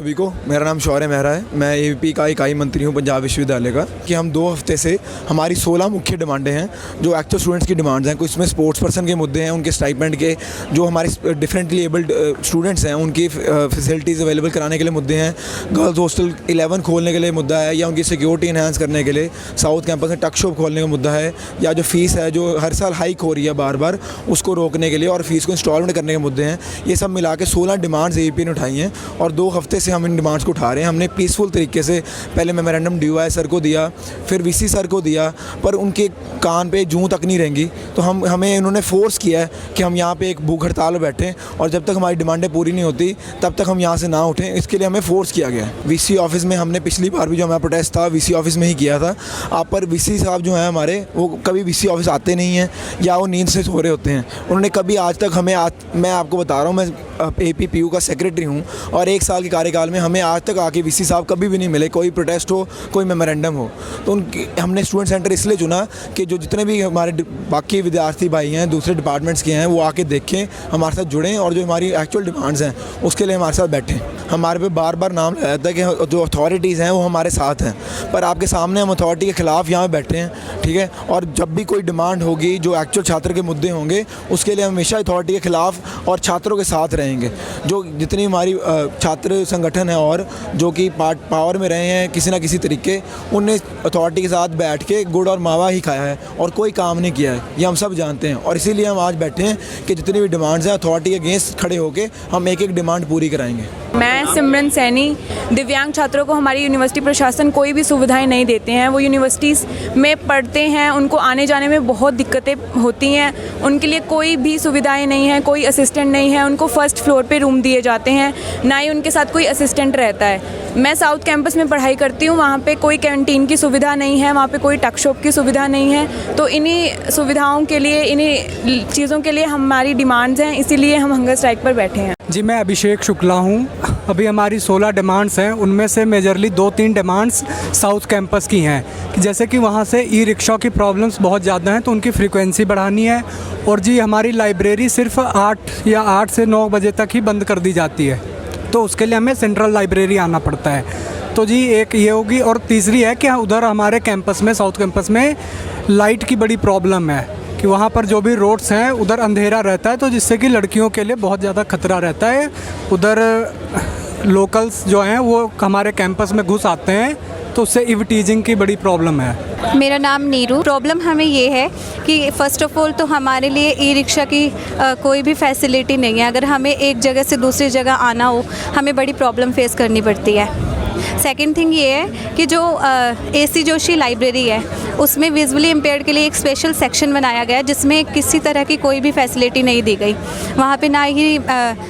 सभी को। मेरा नाम शौर्य मेहरा है। मैं एबीपी का इकाई मंत्री हूँ पंजाब विश्वविद्यालय का। कि हम 2 हफ्ते से हमारी 16 मुख्य डिमांडें हैं जो एक्चुअल स्टूडेंट्स की डिमांड्स हैं। कुछ इसमें स्पोर्ट्स पर्सन के मुद्दे हैं, उनके स्टाइपेंड के, जो हमारे डिफरेंटली एबल्ड स्टूडेंट्स हैं उनकी फैसिलिटीज़ अवेलेबल कराने के लिए मुद्दे हैं। गर्ल्स हॉस्टल 11 खोलने के लिए मुद्दा है, या उनकी सिक्योरिटी इन्हांस करने के लिए साउथ कैंपस में टक शॉप खोलने का मुद्दा है, या जो फ़ीस है जो हर साल हाइक हो रही है बार बार उसको रोकने के लिए और फीस को इंस्टॉलमेंट करने के मुद्दे हैं। ये सब मिला के 16 डिमांड्स एबीपी ने उठाई हैं और 2 हफ्ते से हम इन डिमांड्स को उठा रहे हैं। हमने पीसफुल तरीके से पहले मेमोरेंडम डीवाई सर को दिया, फिर वीसी सर को दिया, पर उनके कान पे जूं तक नहीं रहेंगी। तो हमें इन्होंने फोर्स किया है कि हम यहाँ पे एक भूख हड़ताल में बैठें और जब तक हमारी डिमांडें पूरी नहीं होती तब तक हम यहाँ से ना उठें। इसके लिए हमें फोर्स किया गया है। वीसी ऑफिस में हमने पिछली बार भी जो हमारा प्रोटेस्ट था वीसी ऑफिस में ही किया था। आप पर वीसी साहब जो हैं हमारे, वो कभी वीसी ऑफिस आते नहीं हैं या वो नींद से सो रहे होते हैं। उन्होंने कभी आज तक हमें मैं आपको बता रहा हूँ, मैं एपीपीयू का सेक्रेटरी हूँ और 1 साल के कार्यकाल में हमें आज तक आके वीसी साहब कभी भी नहीं मिले, कोई प्रोटेस्ट हो, कोई मेमोरेंडम हो। तो हमने स्टूडेंट सेंटर इसलिए चुना कि जो जितने भी हमारे बाकी विद्यार्थी भाई हैं दूसरे डिपार्टमेंट्स के हैं वो आके देखें, हमारे साथ जुड़ें और जो हमारी एक्चुअल डिमांड्स हैं उसके लिए हमारे साथ बैठें। हमारे पे बार बार नाम लिया जाता है कि जो अथॉरिटीज़ हैं वो हमारे साथ हैं, पर आपके सामने हम अथॉरिटी के ख़िलाफ़ यहाँ बैठे हैं, ठीक है। और जब भी कोई डिमांड होगी जो एक्चुअल छात्र के मुद्दे होंगे उसके लिए हमेशा अथॉरिटी के ख़िलाफ़ और छात्रों के साथ रहेंगे। जो जितनी हमारी छात्र संगठन है और जो कि पावर में रहे हैं किसी ना किसी तरीके, उनने अथॉरिटी के साथ बैठ के गुड़ और मावा ही खाया है और कोई काम नहीं किया है, ये हम सब जानते हैं। और इसीलिए हम आज बैठे हैं कि जितनी भी डिमांड्स हैं अथॉरिटी के अगेंस्ट खड़े होकर हम एक एक डिमांड पूरी कराएंगे। मैं सिमरन सैनी। दिव्यांग छात्रों को हमारी यूनिवर्सिटी प्रशासन कोई भी सुविधाएं नहीं देते हैं। वो यूनिवर्सिटीज़ में पढ़ते हैं, उनको आने जाने में बहुत दिक्कतें होती हैं। उनके लिए कोई भी सुविधाएं नहीं है, कोई असिस्टेंट नहीं है। उनको फर्स्ट फ्लोर पे रूम दिए जाते हैं, ना ही उनके साथ कोई असिस्टेंट रहता है। मैं साउथ कैंपस में पढ़ाई करती हूँ, वहाँ पे कोई कैंटीन की सुविधा नहीं है, वहाँ पे कोई टक शॉप की सुविधा नहीं है। तो इन्हीं सुविधाओं के लिए, इन्हीं चीज़ों के लिए हमारी डिमांड्स हैं, इसीलिए हम हंगर स्ट्राइक पर बैठे हैं। जी, मैं अभिषेक शुक्ला हूँ। अभी हमारी 16 डिमांड्स हैं, उनमें से मेजरली 2-3 डिमांड्स साउथ कैंपस की हैं। जैसे कि वहाँ से ई रिक्शा की प्रॉब्लम्स बहुत ज़्यादा हैं तो उनकी फ्रीक्वेंसी बढ़ानी है। और जी, हमारी लाइब्रेरी सिर्फ 8 से 9 बजे तक ही बंद कर दी जाती है, तो उसके लिए हमें सेंट्रल लाइब्रेरी आना पड़ता है। तो जी एक ये होगी। और तीसरी है कि उधर हमारे कैंपस में, साउथ कैंपस में लाइट की बड़ी प्रॉब्लम है कि वहाँ पर जो भी रोड्स हैं उधर अंधेरा रहता है, तो जिससे कि लड़कियों के लिए बहुत ज़्यादा खतरा रहता है। उधर लोकल्स जो हैं वो हमारे कैंपस में घुस आते हैं, तो उससे इवटीजिंग की बड़ी प्रॉब्लम है। मेरा नाम नीरू। प्रॉब्लम हमें ये है कि फ़र्स्ट ऑफ़ ऑल तो हमारे लिए ई रिक्शा की कोई भी फैसिलिटी नहीं है। अगर हमें एक जगह से दूसरी जगह आना हो, हमें बड़ी प्रॉब्लम फेस करनी पड़ती है। सेकंड थिंग ये है कि जो एसी जोशी लाइब्रेरी है उसमें विजुअली इम्पेयर्ड के लिए एक स्पेशल सेक्शन बनाया गया है जिसमें किसी तरह की कोई भी फैसिलिटी नहीं दी गई। वहाँ पे ना ही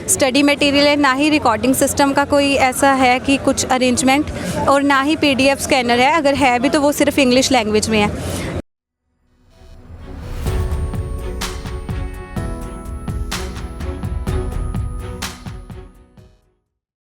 स्टडी मटेरियल है, ना ही रिकॉर्डिंग सिस्टम का कोई ऐसा है कि कुछ अरेंजमेंट, और ना ही PDF स्कैनर है। अगर है भी तो वो सिर्फ इंग्लिश लैंग्वेज में है।